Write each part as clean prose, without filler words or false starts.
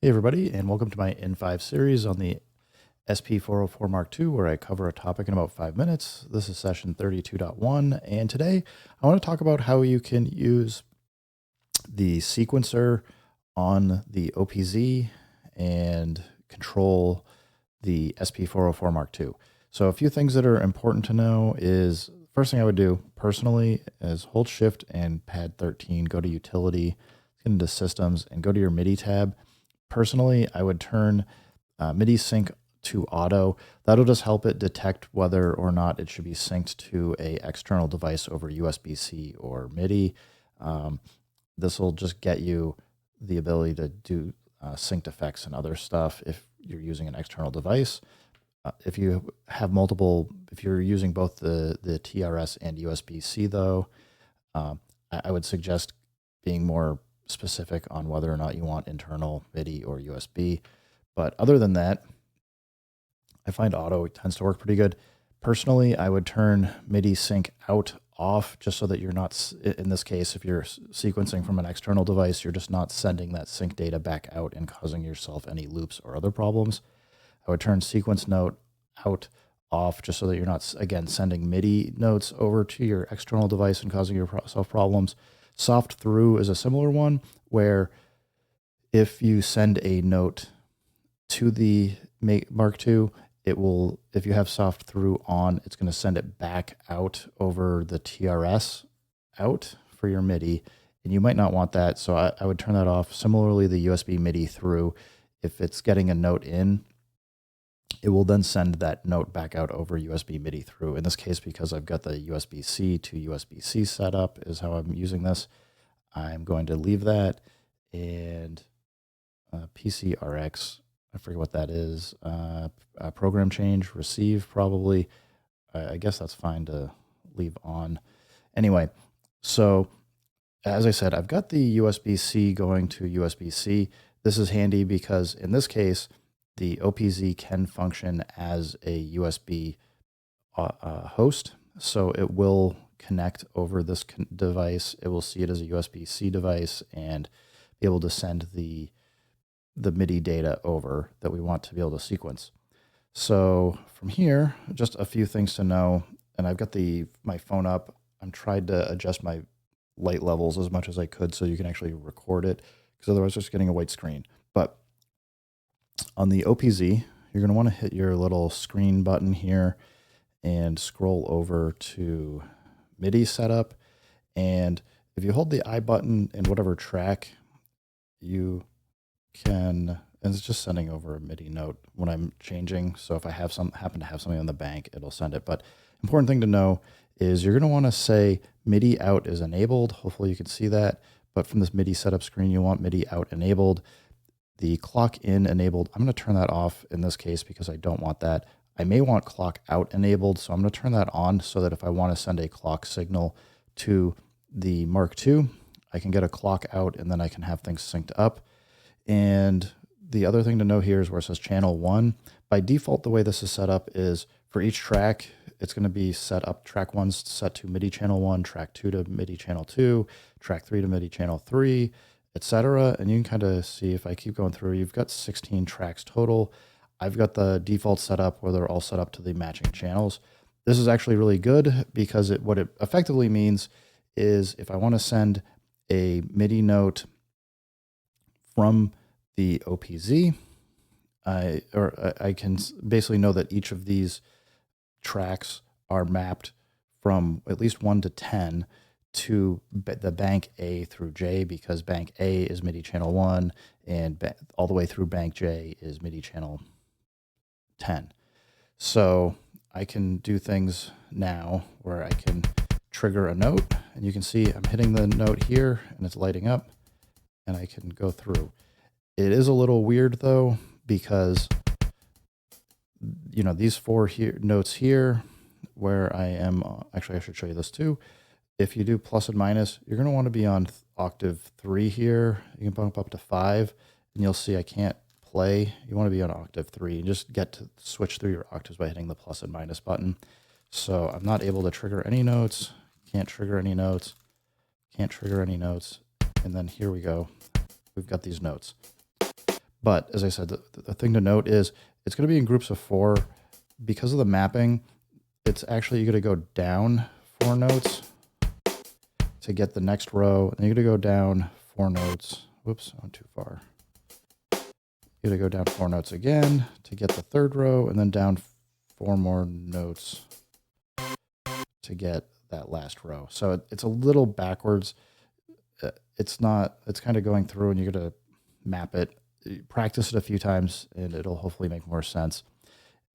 Hey everybody, and welcome to my N5 series on the SP404 mk2, where I cover a topic in about 5 minutes. This is session 32.1, and today I want to talk about how you can use the sequencer on the OP-Z and control the SP404 mk2. So a few things that are important to know is, first thing I would do personally is hold Shift and pad 13, go to Utility, get into Systems, and go to your MIDI tab. Personally, I would turn MIDI sync to auto. That'll just help it detect whether or not it should be synced to a external device over USB-C or MIDI. This will just get you the ability to do synced effects and other stuff if you're using an external device. If you have multiple, if you're using both the TRS and USB-C though, I would suggest being more specific on whether or not you want internal MIDI or USB. But other than that, I find auto tends to work pretty good. Personally, I would turn MIDI sync out off just so that you're not, in this case, if you're sequencing from an external device, you're just not sending that sync data back out and causing yourself any loops or other problems. I would turn sequence note out off just so that you're not, again, sending MIDI notes over to your external device and causing yourself problems. Soft through is a similar one where if you send a note to the Mark II, it will, if you have soft through on, it's going to send it back out over the TRS out for your MIDI, and you might not want that, so I would turn that off. Similarly, the USB MIDI through, if it's getting a note in, it will then send that note back out over USB MIDI through. In this case, because I've got the USB-C to USB-C setup is how I'm using this, I'm going to leave that. And PCRX, I forget what that is, program change, receive probably. I guess that's fine to leave on. Anyway, so as I said, I've got the USB-C going to USB-C. This is handy because in this case, the OP-Z can function as a USB host, so it will connect over this device. It will see it as a USB-C device and be able to send the MIDI data over that we want to be able to sequence. So from here, just a few things to know, and I've got my phone up. I'm trying to adjust my light levels as much as I could so you can actually record it, because otherwise just getting a white screen. But on the OP-Z, you're going to want to hit your little screen button here and scroll over to MIDI setup. And if you hold the I button in whatever track, you can, and it's just sending over a MIDI note when I'm changing. So if I have happen to have something on the bank, it'll send it. But important thing to know is you're going to want to say MIDI out is enabled. Hopefully you can see that. But from this MIDI setup screen, you want MIDI out enabled. The clock in enabled, I'm going to turn that off in this case because I don't want that. I may want clock out enabled, so I'm going to turn that on so that if I want to send a clock signal to the Mark II, I can get a clock out and then I can have things synced up. And the other thing to know here is where it says channel 1. By default, the way this is set up is for each track, it's going to be set up. Track 1's set to MIDI channel 1, track 2 to MIDI channel 2, track 3 to MIDI channel 3, etc. And you can kind of see if I keep going through, you've got 16 tracks total. I've got the default setup where they're all set up to the matching channels. This is actually really good because what it effectively means is if I want to send a MIDI note from the OP-Z, I can basically know that each of these tracks are mapped from at least 1 to 10 to the bank A through J, because bank A is MIDI channel 1 and all the way through bank J is MIDI channel 10. So I can do things now where I can trigger a note, and you can see I'm hitting the note here and it's lighting up, and I can go through. It is a little weird though, because these 4 notes here where I am, actually I should show you this too. If you do plus and minus, you're going to want to be on octave 3 here. You can bump up to 5 and you'll see I can't play. You want to be on octave 3 and just get to switch through your octaves by hitting the plus and minus button. So I'm not able to trigger any notes, can't trigger any notes, can't trigger any notes. And then here we go. We've got these notes. But as I said, the thing to note is it's going to be in groups of 4. Because of the mapping, it's actually going to go down 4 notes to get the next row. And you're going to go down 4 notes. Whoops, I went too far. You're going to go down 4 notes again to get the third row, and then down 4 more notes to get that last row. So it's a little backwards. It's kind of going through, and you're going to map it. Practice it a few times, and it'll hopefully make more sense.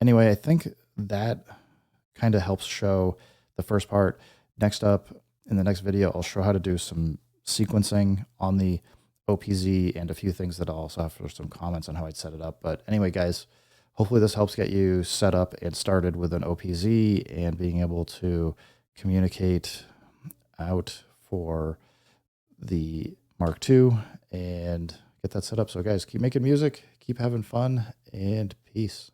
Anyway, I think that kind of helps show the first part. Next up, in the next video, I'll show how to do some sequencing on the OP-Z and a few things that I'll also have for some comments on how I'd set it up. But anyway, guys, hopefully this helps get you set up and started with an OP-Z and being able to communicate out for the Mark II and get that set up. So guys, keep making music, keep having fun, and peace.